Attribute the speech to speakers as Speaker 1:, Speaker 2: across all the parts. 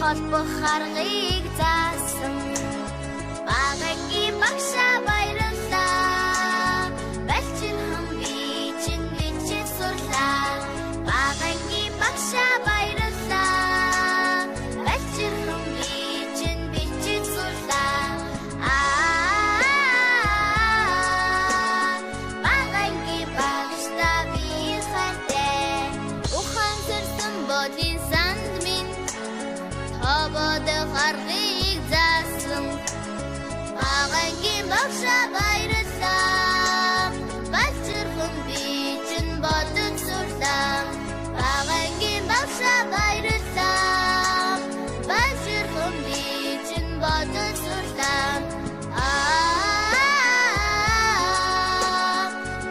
Speaker 1: холбох аргыг заасан багагийн багшаа баярлалаа балчирхан би чинь бичиж сурлаа багагийн багшаа баярлалаа балчирхан би чинь бичиж сурлаа багагийн багшаа би хайртай ухан сэрсэн бодин санд минь Ободох аргыг заасан багагийн багшаа баярлалаа балчирхан би чинь бодож сурлаа багагийн багшаа баярлалаа балчирхан би чинь бодож сурлаа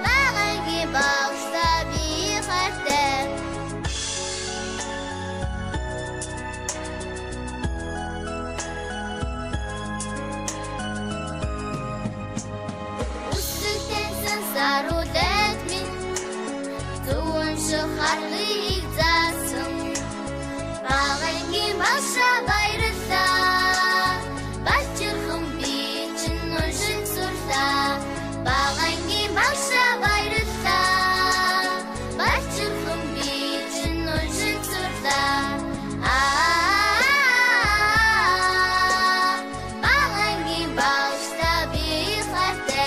Speaker 1: багагийн багшаа би хайртай Сарулет минь зүүн шахарыг заасан багагийн багшаа баярлалаа балчирхан би чинь уншин сурлаа багагийн багшаа баярлалаа балчирхан би чинь уншин сурлаа багагийн багшаа би хайртай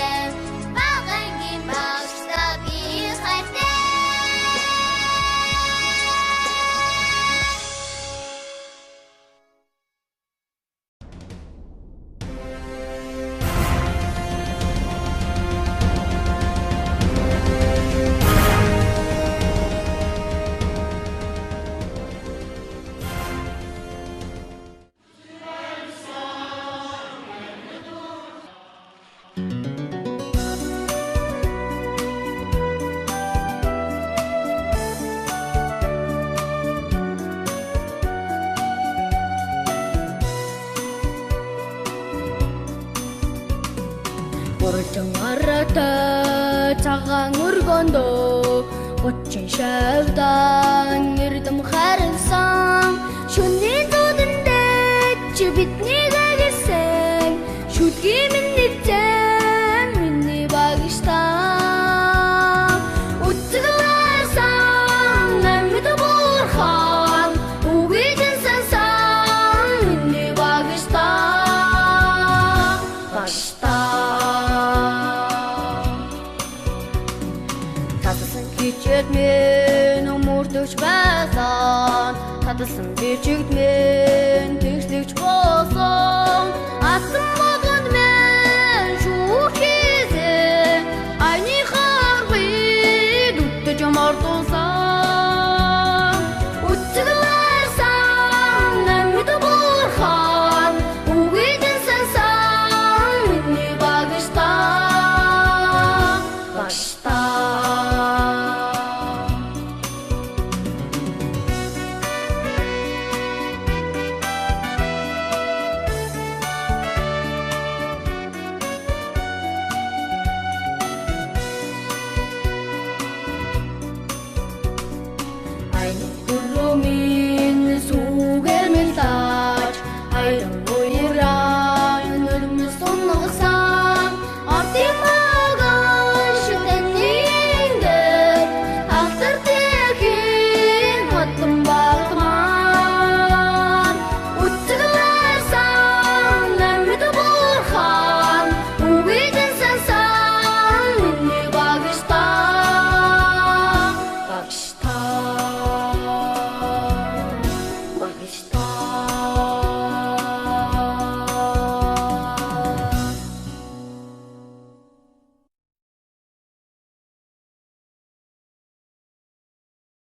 Speaker 1: Орчонгарата цагаан өргөндөө Учин шавдан эрдэм харсан Шүний зүдэндээ чи бидний гэгсэн Шүдгий миний зэн миний багштан Утсгаласан намид буурхан Үгийдэн сансан миний багштан Мен өмөрдөгч байсан Таталсан бичигд мен тэгслэгч болсон